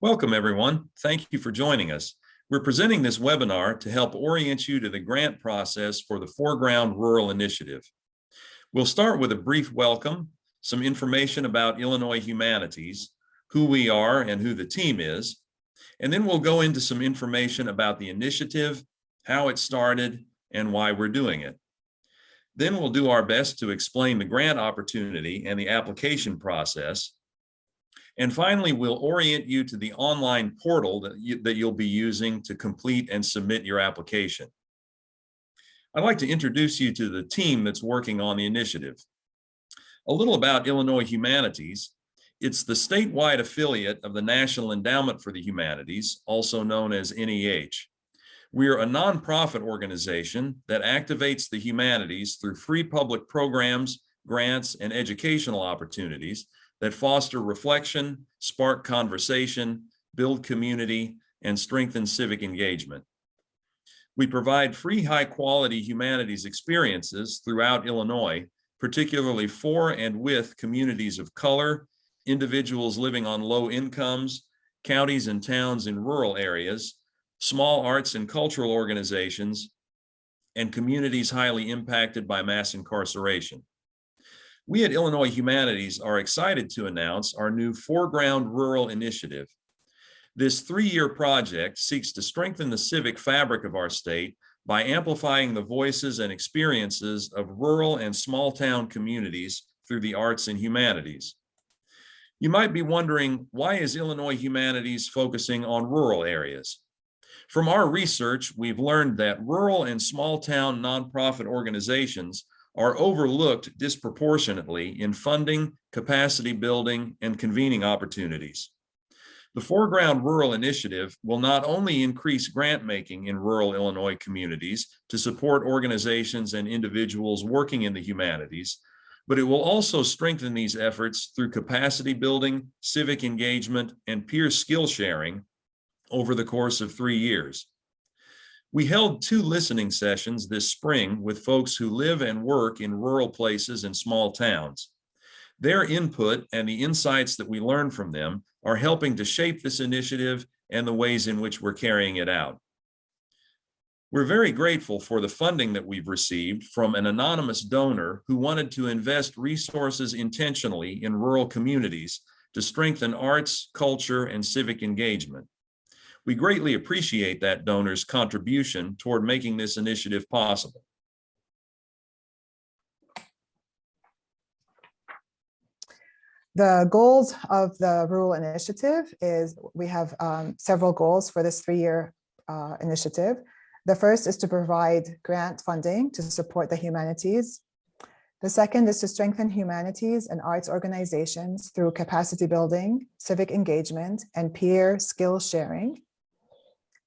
Welcome, everyone. Thank you for joining us. We're presenting this webinar to help orient you to the grant process for the Foreground Rural Initiative. We'll start with a brief welcome, some information about Illinois Humanities, who we are and who the team is, and then we'll go into some information about the initiative, how it started, and why we're doing it. Then we'll do our best to explain the grant opportunity and the application process. And finally, we'll orient you to the online portal that you'll be using to complete and submit your application. I'd like to introduce you to the team that's working on the initiative. A little about Illinois Humanities. It's the statewide affiliate of the National Endowment for the Humanities, also known as NEH. We are a nonprofit organization that activates the humanities through free public programs, grants, and educational opportunities that foster reflection, spark conversation, build community, and strengthen civic engagement. We provide free high-quality humanities experiences throughout Illinois, particularly for and with communities of color, individuals living on low incomes, counties and towns in rural areas, small arts and cultural organizations, and communities highly impacted by mass incarceration. We at Illinois Humanities are excited to announce our new Foreground Rural Initiative. This three-year project seeks to strengthen the civic fabric of our state by amplifying the voices and experiences of rural and small-town communities through the arts and humanities. You might be wondering, why is Illinois Humanities focusing on rural areas? From our research, we've learned that rural and small-town nonprofit organizations are overlooked disproportionately in funding, capacity building, and convening opportunities. The Foreground Rural Initiative will not only increase grant making in rural Illinois communities to support organizations and individuals working in the humanities, but it will also strengthen these efforts through capacity building, civic engagement, and peer skill sharing over the course of 3 years. We held 2 listening sessions this spring with folks who live and work in rural places and small towns. Their input and the insights that we learned from them are helping to shape this initiative and the ways in which we're carrying it out. We're very grateful for the funding that we've received from an anonymous donor who wanted to invest resources intentionally in rural communities to strengthen arts, culture, and civic engagement. We greatly appreciate that donor's contribution toward making this initiative possible. The goals of the Rural Initiative is we have several goals for this 3-year initiative. The first is to provide grant funding to support the humanities. The second is to strengthen humanities and arts organizations through capacity building, civic engagement, and peer skill sharing.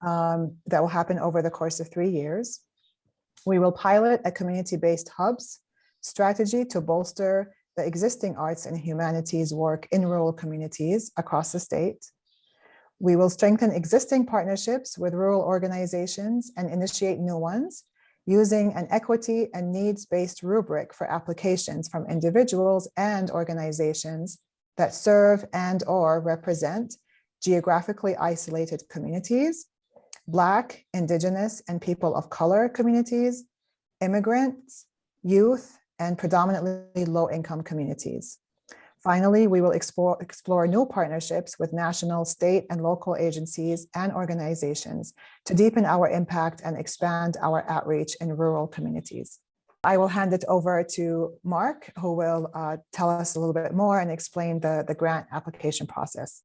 That will happen over the course of 3 years. We will pilot a community-based hubs strategy to bolster the existing arts and humanities work in rural communities across the state. We will strengthen existing partnerships with rural organizations and initiate new ones using an equity and needs-based rubric for applications from individuals and organizations that serve and/or represent geographically isolated communities, Black, Indigenous, and people of color communities, immigrants, youth, and predominantly low-income communities. Finally, we will explore new partnerships with national, state, and local agencies and organizations to deepen our impact and expand our outreach in rural communities. I will hand it over to Mark, who will tell us a little bit more and explain the grant application process.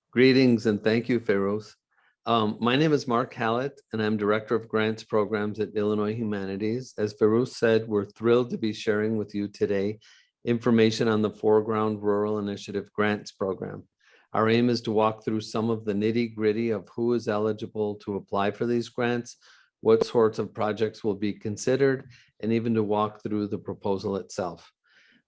Greetings and thank you, Fairouz. My name is Mark Hallett, and I'm Director of Grants Programs at Illinois Humanities. As Fairouz said, we're thrilled to be sharing with you today information on the Foreground Rural Initiative Grants Program. Our aim is to walk through some of the nitty-gritty of who is eligible to apply for these grants, what sorts of projects will be considered, and even to walk through the proposal itself.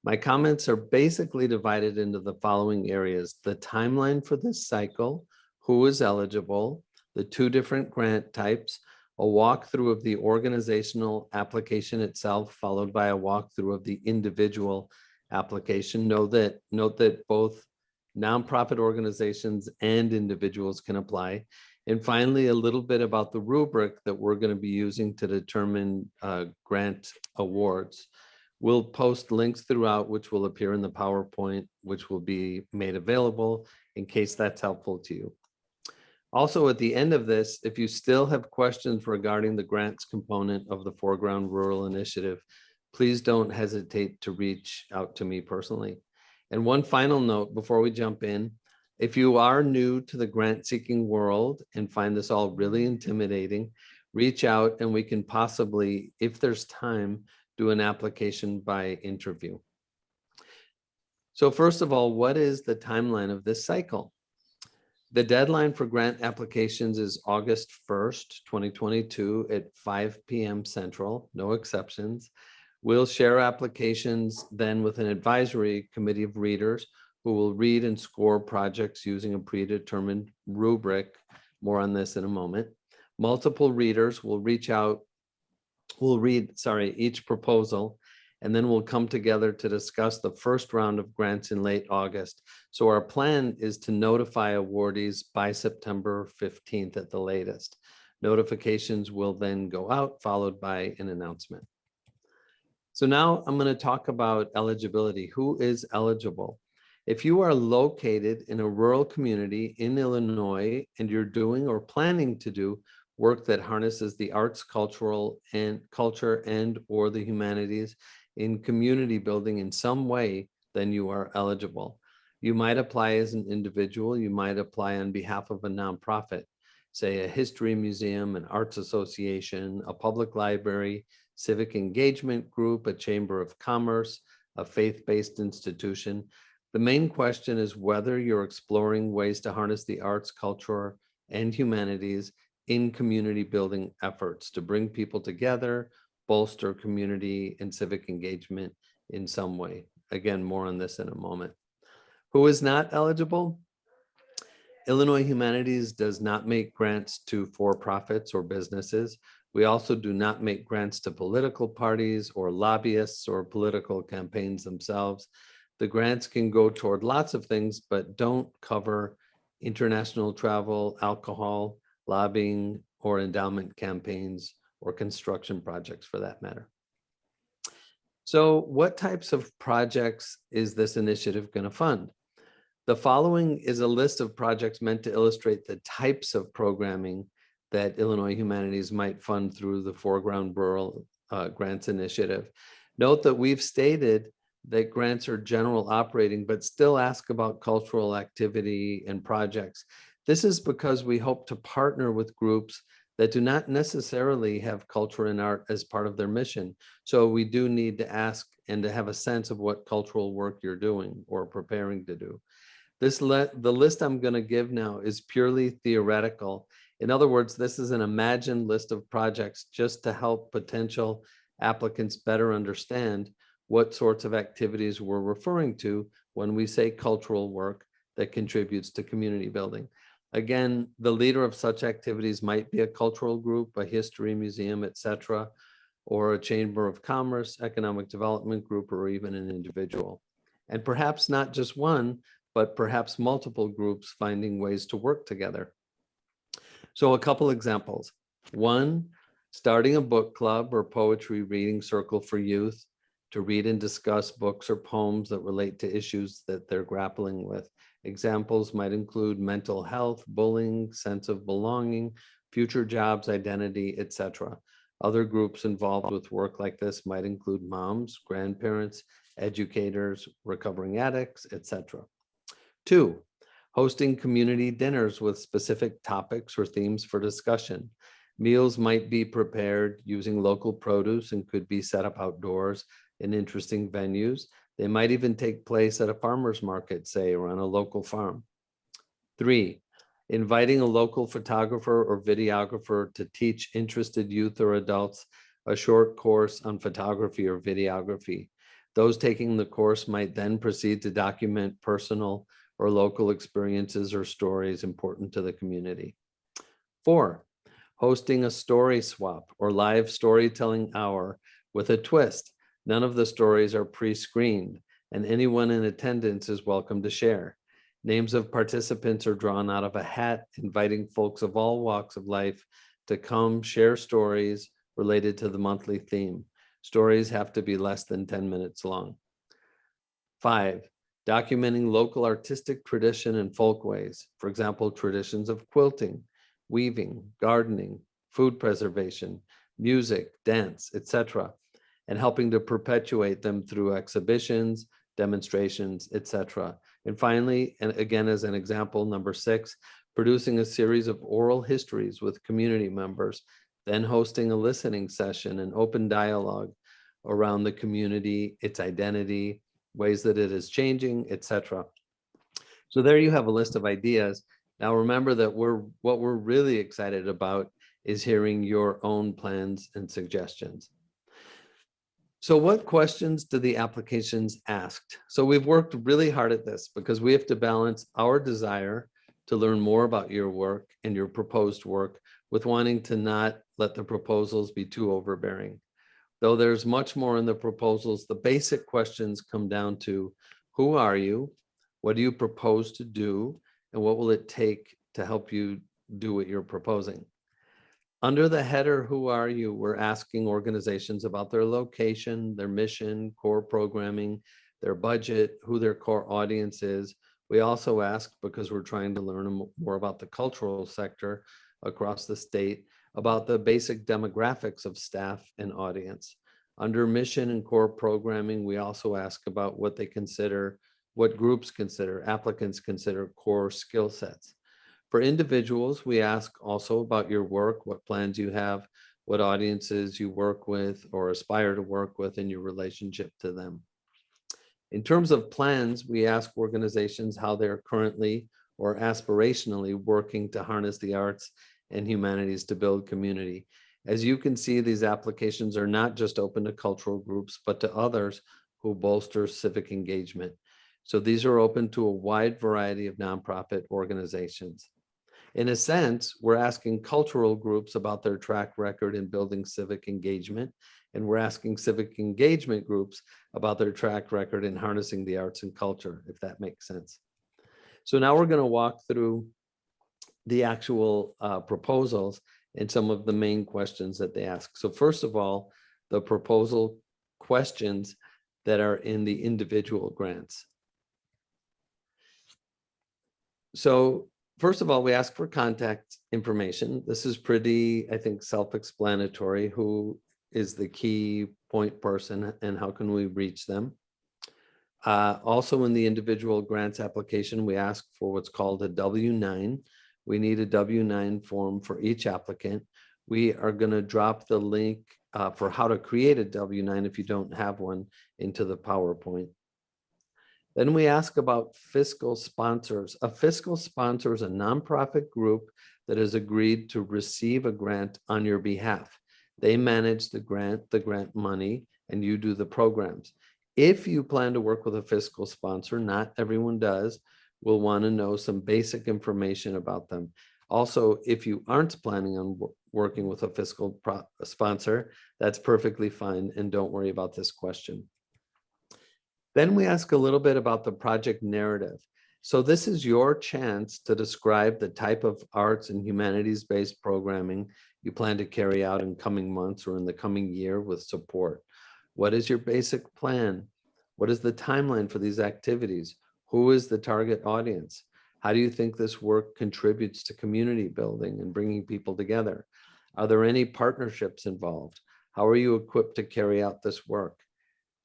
My comments are basically divided into the following areas: the timeline for this cycle, who is eligible, the 2 different grant types, a walkthrough of the organizational application itself, followed by a walkthrough of the individual application. Note that both Nonprofit organizations and individuals can apply. And finally, a little bit about the rubric that we're going to be using to determine grant awards. We'll post links throughout, which will appear in the PowerPoint, which will be made available in case that's helpful to you. Also, at the end of this, if you still have questions regarding the grants component of the Foreground Rural Initiative, please don't hesitate to reach out to me personally. And one final note before we jump in, if you are new to the grant seeking world and find this all really intimidating, reach out and we can possibly, if there's time, do an application by interview. So first of all, what is the timeline of this cycle? The deadline for grant applications is August 1st, 2022 at 5 p.m. Central, no exceptions. We'll share applications then with an advisory committee of readers who will read and score projects using a predetermined rubric. More on this in a moment. Multiple readers will read each proposal, and then we'll come together to discuss the first round of grants in late August. So our plan is to notify awardees by September 15th at the latest. Notifications will then go out, followed by an announcement. So now I'm going to talk about eligibility. Who is eligible? If you are located in a rural community in Illinois and you're doing or planning to do work that harnesses the arts, culture and or the humanities in community building in some way, then you are eligible. You might apply as an individual. You might apply on behalf of a nonprofit, say a history museum, an arts association, a public library, civic engagement group, a chamber of commerce, a faith-based institution. The main question is whether you're exploring ways to harness the arts, culture, and humanities in community building efforts to bring people together, bolster community and civic engagement in some way. Again, more on this in a moment. Who is not eligible? Illinois Humanities does not make grants to for-profits or businesses. We also do not make grants to political parties or lobbyists or political campaigns themselves. The grants can go toward lots of things, but don't cover international travel, alcohol, lobbying, or endowment campaigns, or construction projects for that matter. So what types of projects is this initiative going to fund? The following is a list of projects meant to illustrate the types of programming that Illinois Humanities might fund through the Foreground Rural Grants Initiative. Note that we've stated that grants are general operating, but still ask about cultural activity and projects. This is because we hope to partner with groups that do not necessarily have culture and art as part of their mission. So we do need to ask and to have a sense of what cultural work you're doing or preparing to do. The list I'm going to give now is purely theoretical. In other words, this is an imagined list of projects just to help potential applicants better understand what sorts of activities we're referring to when we say cultural work that contributes to community building. Again, the leader of such activities might be a cultural group, a history museum, etc., or a chamber of commerce, economic development group, or even an individual. And perhaps not just one, but perhaps multiple groups finding ways to work together. So a couple examples. One, starting a book club or poetry reading circle for youth to read and discuss books or poems that relate to issues that they're grappling with. Examples might include mental health, bullying, sense of belonging, future jobs, identity, etc. Other groups involved with work like this might include moms, grandparents, educators, recovering addicts, etc. Two, hosting community dinners with specific topics or themes for discussion. Meals might be prepared using local produce and could be set up outdoors in interesting venues. They might even take place at a farmer's market, say, or on a local farm. Three, inviting a local photographer or videographer to teach interested youth or adults a short course on photography or videography. Those taking the course might then proceed to document personal or local experiences or stories important to the community. Four, hosting a story swap or live storytelling hour with a twist. None of the stories are pre-screened, and anyone in attendance is welcome to share. Names of participants are drawn out of a hat, inviting folks of all walks of life to come share stories related to the monthly theme. Stories have to be less than 10 minutes long. 5, documenting local artistic tradition and folkways. For example, traditions of quilting, weaving, gardening, food preservation, music, dance, etc., and helping to perpetuate them through exhibitions, demonstrations, etc. And finally, and again as an example, number 6, producing a series of oral histories with community members, then hosting a listening session and open dialogue around the community, its identity, ways that it is changing, etc. So there you have a list of ideas. Now remember that what we're really excited about is hearing your own plans and suggestions. So what questions do the applications ask? So we've worked really hard at this because we have to balance our desire to learn more about your work and your proposed work with wanting to not let the proposals be too overbearing. Though there's much more in the proposals, the basic questions come down to: who are you? What do you propose to do? And what will it take to help you do what you're proposing? Under the header, who are you, we're asking organizations about their location, their mission, core programming, their budget, who their core audience is. We also ask, because we're trying to learn more about the cultural sector across the state, about the basic demographics of staff and audience. Under mission and core programming, we also ask about what they consider, what groups consider, applicants consider core skill sets. For individuals, we ask also about your work, what plans you have, what audiences you work with or aspire to work with, and your relationship to them. In terms of plans, we ask organizations how they're currently or aspirationally working to harness the arts and humanities to build community. As you can see, these applications are not just open to cultural groups, but to others who bolster civic engagement. So these are open to a wide variety of nonprofit organizations. In a sense, we're asking cultural groups about their track record in building civic engagement, and we're asking civic engagement groups about their track record in harnessing the arts and culture, if that makes sense. So now we're going to walk through the actual proposals and some of the main questions that they ask. So first of all, the proposal questions that are in the individual grants. So first of all, we ask for contact information. This is pretty, I think, self-explanatory. Who is the key point person and how can we reach them? Also in the individual grants application, we ask for what's called a W-9. We need a W-9 form for each applicant. We are going to drop the link for how to create a W-9 if you don't have one into the PowerPoint. Then we ask about fiscal sponsors. A fiscal sponsor is a nonprofit group that has agreed to receive a grant on your behalf. They manage the grant money, and you do the programs. If you plan to work with a fiscal sponsor, not everyone does, we'll want to know some basic information about them. Also, if you aren't planning on working with a fiscal sponsor, that's perfectly fine, and don't worry about this question. Then we ask a little bit about the project narrative. So this is your chance to describe the type of arts and humanities-based programming you plan to carry out in coming months or in the coming year with support. What is your basic plan? What is the timeline for these activities? Who is the target audience? How do you think this work contributes to community building and bringing people together? Are there any partnerships involved? How are you equipped to carry out this work?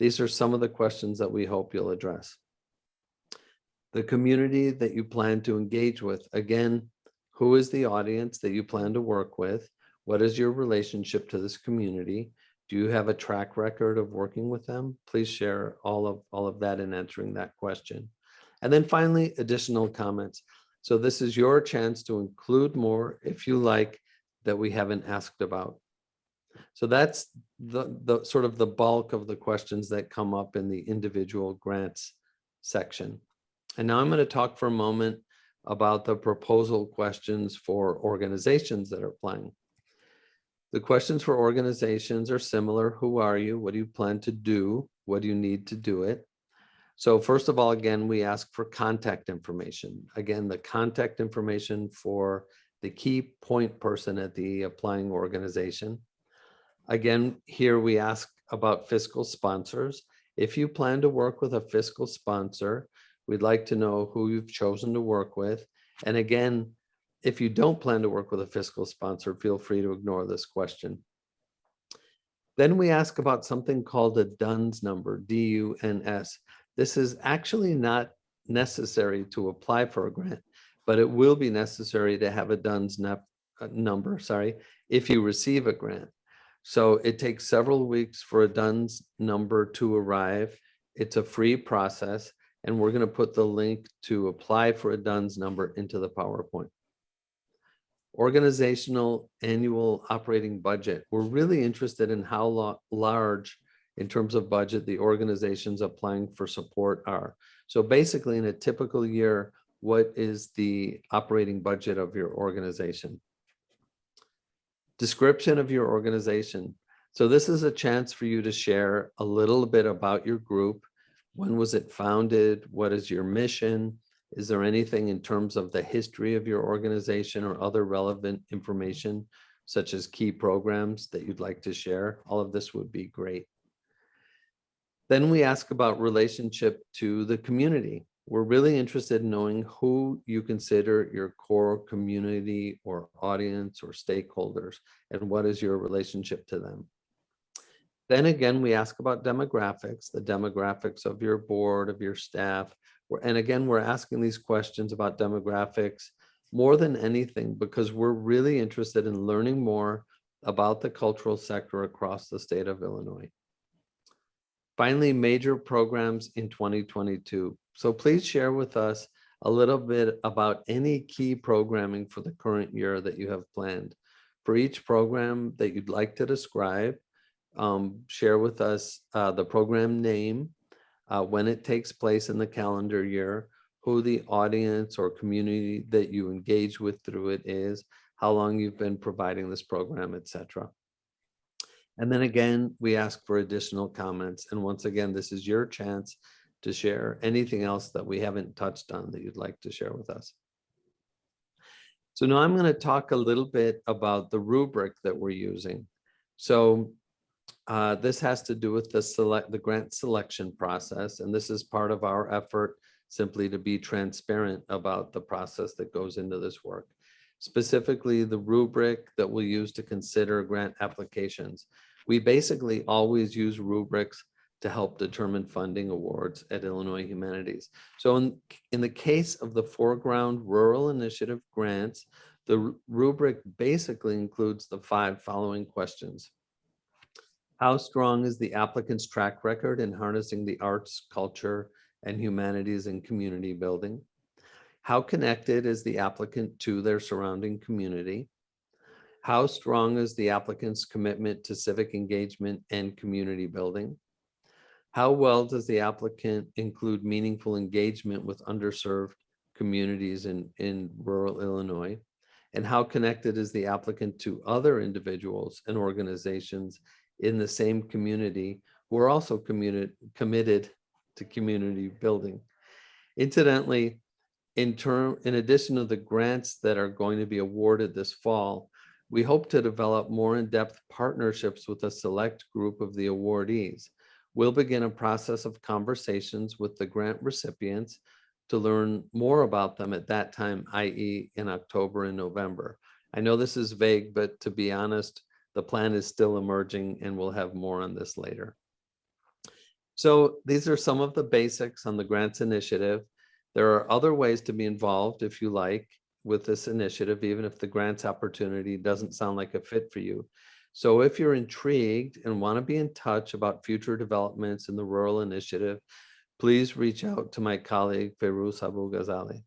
These are some of the questions that we hope you'll address. The community that you plan to engage with. Again, who is the audience that you plan to work with? What is your relationship to this community? Do you have a track record of working with them? Please share all of that in answering that question. And then finally, additional comments. So this is your chance to include more, if you like, that we haven't asked about. So that's the sort of the bulk of the questions that come up in the individual grants section. And now I'm going to talk for a moment about the proposal questions for organizations that are applying. The questions for organizations are similar. Who are you? What do you plan to do? What do you need to do it? So first of all, again, we ask for contact information. Again, the contact information for the key point person at the applying organization. Again, here we ask about fiscal sponsors. If you plan to work with a fiscal sponsor, we'd like to know who you've chosen to work with. And again, if you don't plan to work with a fiscal sponsor, feel free to ignore this question. Then we ask about something called a DUNS number, D-U-N-S. This is actually not necessary to apply for a grant, but it will be necessary to have a DUNS number, if you receive a grant. So it takes several weeks for a DUNS number to arrive. It's a free process, and we're going to put the link to apply for a DUNS number into the PowerPoint. Organizational annual operating budget. We're really interested in how large in terms of budget the organizations applying for support are. So basically, in a typical year, what is the operating budget of your organization? Description of your organization. So this is a chance for you to share a little bit about your group. When was it founded? What is your mission? Is there anything in terms of the history of your organization or other relevant information, such as key programs that you'd like to share? All of this would be great. Then we ask about relationship to the community. We're really interested in knowing who you consider your core community or audience or stakeholders, and what is your relationship to them. Then again, we ask about demographics, the demographics of your board, of your staff. And again, we're asking these questions about demographics more than anything because we're really interested in learning more about the cultural sector across the state of Illinois. Finally, major programs in 2022. So please share with us a little bit about any key programming for the current year that you have planned. For each program that you'd like to describe, share with us the program name, when it takes place in the calendar year, who the audience or community that you engage with through it is, how long you've been providing this program, etc. And then again, we ask for additional comments. And once again, this is your chance to share anything else that we haven't touched on that you'd like to share with us. So now I'm going to talk a little bit about the rubric that we're using. So this has to do with the grant selection process, and this is part of our effort simply to be transparent about the process that goes into this work. Specifically, the rubric that we'll use to consider grant applications. We basically always use rubrics to help determine funding awards at Illinois Humanities. So in the case of the Foreground Rural Initiative grants, the rubric basically includes the 5 following questions. How strong is the applicant's track record in harnessing the arts, culture, and humanities in community building? How connected is the applicant to their surrounding community? How strong is the applicant's commitment to civic engagement and community building? How well does the applicant include meaningful engagement with underserved communities in rural Illinois? And how connected is the applicant to other individuals and organizations in the same community who are also committed to community building? Incidentally, in addition to the grants that are going to be awarded this fall, we hope to develop more in-depth partnerships with a select group of the awardees. We'll begin a process of conversations with the grant recipients to learn more about them at that time, i.e. in October and November. I know this is vague, but to be honest, the plan is still emerging and we'll have more on this later. So these are some of the basics on the grants initiative. There are other ways to be involved if you like with this initiative, even if the grants opportunity doesn't sound like a fit for you. So if you're intrigued and want to be in touch about future developments in the rural initiative, please reach out to my colleague, Fairouz AbuGhazaleh.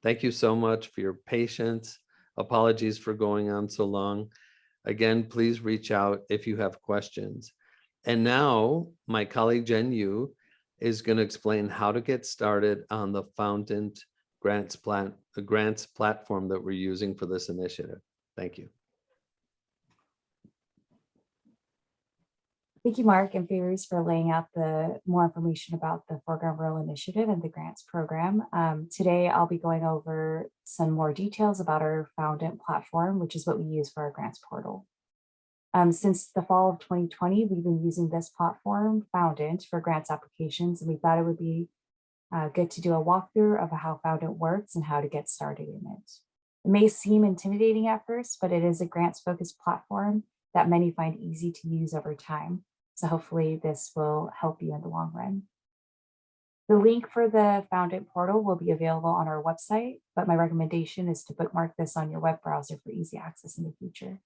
Thank you so much for your patience. Apologies for going on so long. Again, please reach out if you have questions. And now my colleague Jen Yu is going to explain how to get started on the Foundant grants platform that we're using for this initiative. Thank you. Thank you, Mark and Fairouz, for laying out the more information about the Foreground Rural Initiative and the grants program. Today, I'll be going over some more details about our Foundant platform, which is what we use for our grants portal. Since the fall of 2020, we've been using this platform, Foundant, for grants applications, and we thought it would be good to do a walkthrough of how Foundant works and how to get started in it. It may seem intimidating at first, but it is a grants-focused platform that many find easy to use over time. So hopefully this will help you in the long run. The link for the Foundant portal will be available on our website, but my recommendation is to bookmark this on your web browser for easy access in the future.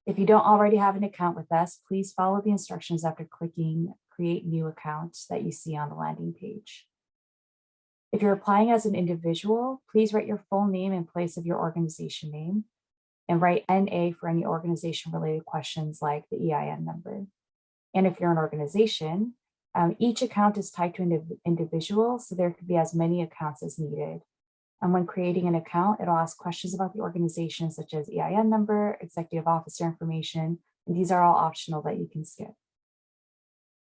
If you don't already have an account with us, please follow the instructions after clicking Create New Account that you see on the landing page. If you're applying as an individual, please write your full name in place of your organization name and write NA for any organization-related questions like the EIN number. And if you're an organization, each account is tied to an individual, so there could be as many accounts as needed. And when creating an account, it'll ask questions about the organization, such as EIN number, executive officer information, and these are all optional that you can skip.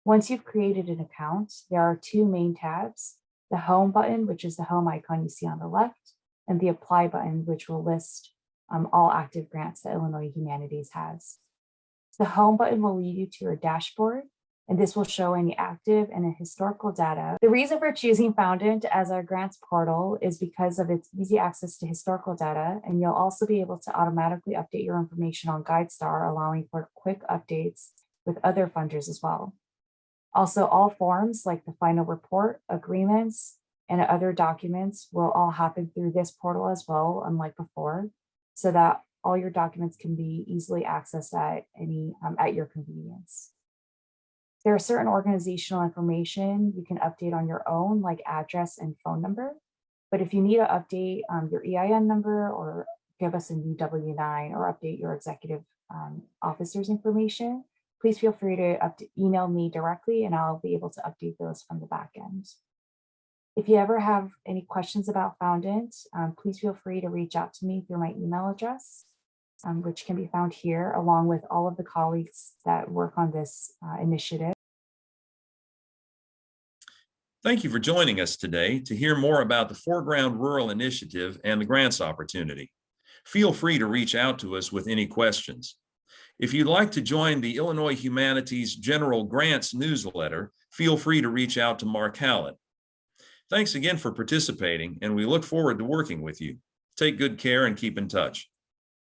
Once you've created an account, there are two main tabs: the Home button, which is the home icon you see on the left, and the Apply button, which will list all active grants that Illinois Humanities has. The Home button will lead you to your dashboard, and this will show any active and historical data. The reason for choosing Foundant as our grants portal is because of its easy access to historical data, and you'll also be able to automatically update your information on GuideStar, allowing for quick updates with other funders as well. Also, all forms like the final report, agreements, and other documents will all happen through this portal as well, unlike before, so that all your documents can be easily accessed at your convenience. There are certain organizational information you can update on your own, like address and phone number. But if you need to update your EIN number or give us a new W-9 or update your executive officer's information, please feel free to email me directly and I'll be able to update those from the back end. If you ever have any questions about Foundant, please feel free to reach out to me through my email address, which can be found here, along with all of the colleagues that work on this initiative. Thank you for joining us today to hear more about the Foreground Rural Initiative and the grants opportunity. Feel free to reach out to us with any questions. If you'd like to join the Illinois Humanities General Grants newsletter, feel free to reach out to Mark Hallett. Thanks again for participating, and we look forward to working with you. Take good care and keep in touch.